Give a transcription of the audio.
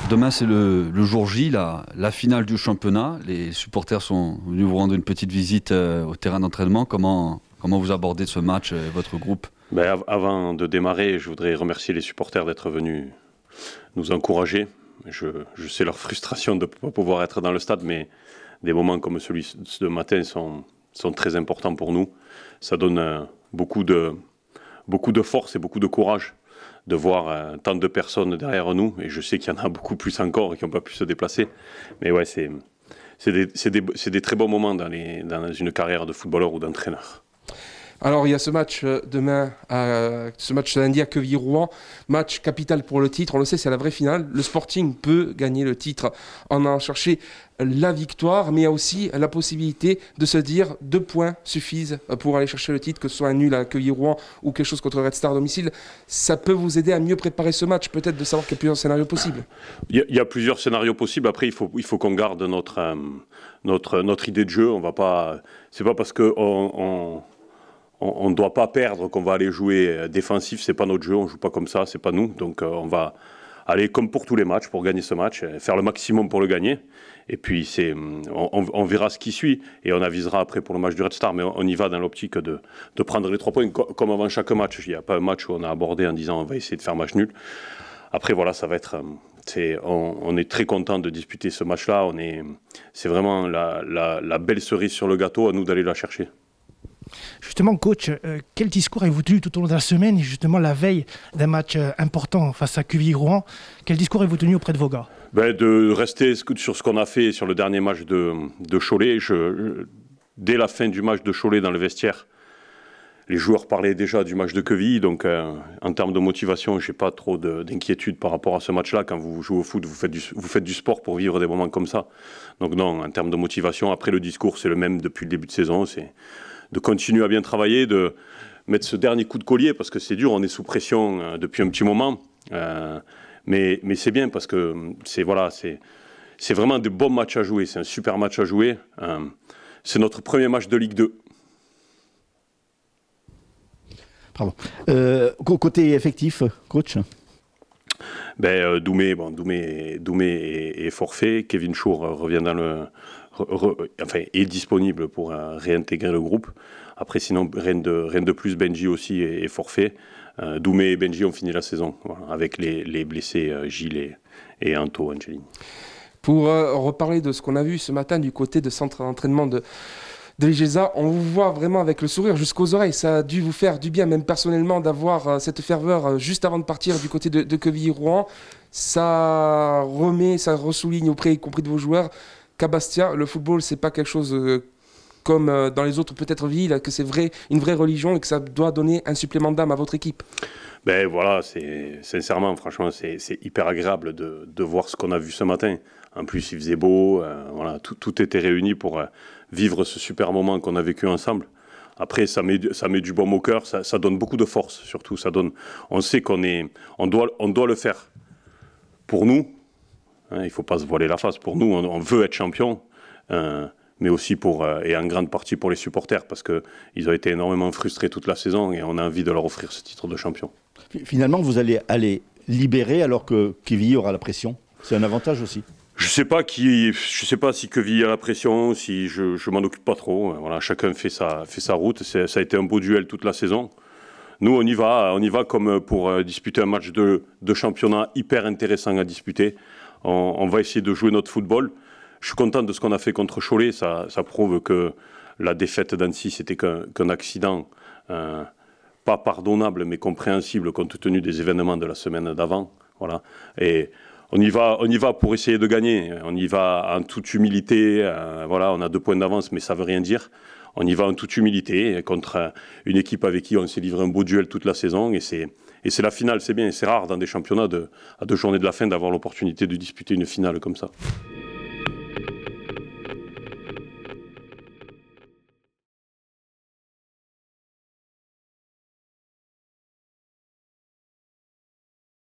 Demain, c'est le jour J, la finale du championnat. Les supporters sont venus vous rendre une petite visite au terrain d'entraînement. Comment vous abordez ce match, votre groupe? Avant de démarrer, je voudrais remercier les supporters d'être venus nous encourager. Je sais leur frustration de ne pas pouvoir être dans le stade, mais des moments comme celui de matin sont très importants pour nous. Ça donne beaucoup de force et beaucoup de courage de voir tant de personnes derrière nous, et je sais qu'il y en a beaucoup plus encore qui n'ont pas pu se déplacer. Mais ouais, c'est des très bons moments dans une carrière de footballeur ou d'entraîneur. Alors il y a ce match demain, ce match lundi à Quevilly-Rouen, match capital pour le titre, on le sait, c'est la vraie finale. Le Sporting peut gagner le titre en allant chercher la victoire, mais il y a aussi la possibilité de se dire 2 points suffisent pour aller chercher le titre, que ce soit un nul à Quevilly-Rouen ou quelque chose contre Red Star à domicile. Ça peut vous aider à mieux préparer ce match, peut-être de savoir qu'il y a plusieurs scénarios possibles. Il y a plusieurs scénarios possibles. Après, il faut qu'on garde notre idée de jeu. C'est pas parce qu'on on ne doit pas perdre qu'on va aller jouer défensif, c'est pas notre jeu, on joue pas comme ça, c'est pas nous. Donc on va aller comme pour tous les matchs, pour gagner ce match, faire le maximum pour le gagner. Et puis on verra ce qui suit et on avisera après pour le match du Red Star. Mais on y va dans l'optique de prendre les 3 points comme avant chaque match. Il n'y a pas un match où on a abordé en disant on va essayer de faire match nul. Après voilà, ça va être... on est très content de disputer ce match-là. C'est vraiment la belle cerise sur le gâteau, à nous d'aller la chercher. Justement, coach, quel discours avez-vous tenu tout au long de la semaine et justement la veille d'un match important face à Quevilly-Rouen? Quel discours avez-vous tenu auprès de vos gars? De rester sur ce qu'on a fait sur le dernier match de Cholet. Dès la fin du match de Cholet dans le vestiaire, les joueurs parlaient déjà du match de Quevilly. Donc en termes de motivation, je n'ai pas trop d'inquiétude par rapport à ce match-là. Quand vous jouez au foot, vous faites du sport pour vivre des moments comme ça. Donc non, en termes de motivation, après le discours, c'est le même depuis le début de saison. C'est de continuer à bien travailler, de mettre ce dernier coup de collier, parce que c'est dur, on est sous pression depuis un petit moment. Mais c'est bien, parce que c'est vraiment des bons matchs à jouer, c'est un super match à jouer. C'est notre premier match de Ligue 2. Pardon. Côté effectif, coach? Doumé est forfait. Kevin Chour revient est disponible pour réintégrer le groupe. Après, sinon, rien de plus. Benji aussi est forfait. Doumé et Benji ont fini la saison, voilà, avec les blessés Gilles et Anto Angelini. Pour reparler de ce qu'on a vu ce matin du côté de centre d'entraînement de l'IGESA, on vous voit vraiment avec le sourire jusqu'aux oreilles. Ça a dû vous faire du bien, même personnellement, d'avoir cette ferveur juste avant de partir du côté de Quevilly-Rouen. Ça ressouligne auprès, y compris de vos joueurs, qu'à Bastia, le football, c'est pas quelque chose comme dans les autres peut-être villes, que c'est une vraie religion et que ça doit donner un supplément d'âme à votre équipe. Voilà, sincèrement, franchement, c'est hyper agréable de voir ce qu'on a vu ce matin. En plus, il faisait beau, voilà, tout était réuni pour vivre ce super moment qu'on a vécu ensemble. Après, ça met du baume au cœur, ça donne beaucoup de force, surtout. On sait on doit le faire pour nous. Hein, il ne faut pas se voiler la face. Pour nous, on veut être champion, mais aussi et en grande partie pour les supporters, parce qu'ils ont été énormément frustrés toute la saison et on a envie de leur offrir ce titre de champion. Finalement, vous allez aller libérer alors que Quevilly aura la pression. C'est un avantage aussi. Je sais pas si Quevilly a la pression, si je m'en occupe pas trop. Voilà, chacun fait sa route. Ça a été un beau duel toute la saison. Nous, on y va comme pour disputer un match de championnat hyper intéressant à disputer. On va essayer de jouer notre football. Je suis content de ce qu'on a fait contre Cholet. Ça prouve que la défaite d'Annecy, c'était qu'un accident pas pardonnable, mais compréhensible compte tenu des événements de la semaine d'avant. Voilà. Et on y va pour essayer de gagner. On y va en toute humilité. Voilà, on a 2 points d'avance, mais ça ne veut rien dire. On y va en toute humilité contre une équipe avec qui on s'est livré un beau duel toute la saison. Et c'est la finale, c'est bien. C'est rare dans des championnats à 2 journées de la fin d'avoir l'opportunité de disputer une finale comme ça.